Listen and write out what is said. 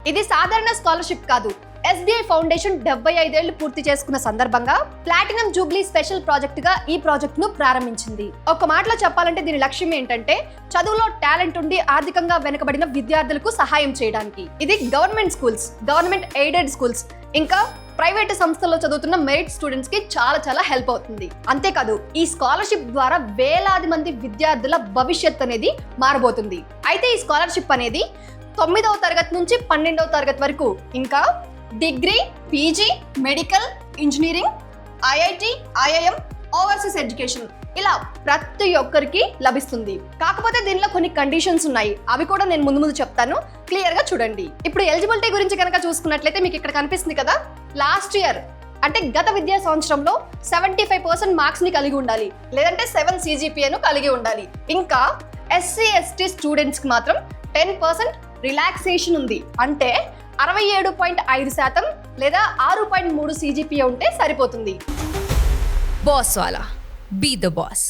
ఇది సాధారణ స్కాలర్షిప్ కాదు. SBI ఫౌండేషన్ 75 ఏళ్లు పూర్తి చేసుకున్న సందర్భంగా ప్లాటినం జూబ్లీ స్పెషల్ ప్రాజెక్ట్ గా ఈ ప్రాజెక్ట్ ను ప్రారంభించింది. ఒక మాటలో చెప్పాలంటే దీని లక్ష్యం ఏంటంటే చదువులో టాలెంట్ ఉండి ఆర్థికంగా వెనుకబడిన విద్యార్థులకు సహాయం చేయడానికి. ఇది government schools, government aided schools, ఇంకా ప్రైవేట్ సంస్థల్లో చదువుతున్న మెరిట్ స్టూడెంట్స్ కి చాలా హెల్ప్ అవుతుంది. అంతేకాదు ఈ స్కాలర్షిప్ ద్వారా వేలాది మంది విద్యార్థుల భవిష్యత్ అనేది మారబోతుంది. అయితే ఈ స్కాలర్షిప్ అనేది 9వ తరగతి నుంచి 12వ తరగతి వరకు, ఇంకా degree, PG, medical, engineering, IIT, IIM, overseas education ఇలా ప్రతి ఒక్కరికి లభిస్తుంది. కాకపోతే దీనిలో కొన్ని కండిషన్స్ ఉన్నాయి. అవి కూడా నేను ముందు చెప్తాను, క్లియర్ గా చూడండి. ఇప్పుడు ఎలిజిబిలిటీ గురించి కనుక చూసుకున్నట్లయితే మీకు ఇక్కడ కనిపిస్తుంది కదా, లాస్ట్ ఇయర్ అంటే గత విద్యా సంవత్సరంలో 75% మార్క్స్ ని కలిగి ఉండాలి, లేదంటే 7 CGPA ను కలిగి ఉండాలి. ఇంకా SC/ST స్టూడెంట్స్ కి మాత్రం 10% రిలాక్సేషన్ ఉంది. అంటే 67.5% లేదా 6.3 CGPA ఉంటే సరిపోతుంది. బాస్ వాలా, బీ ద బాస్.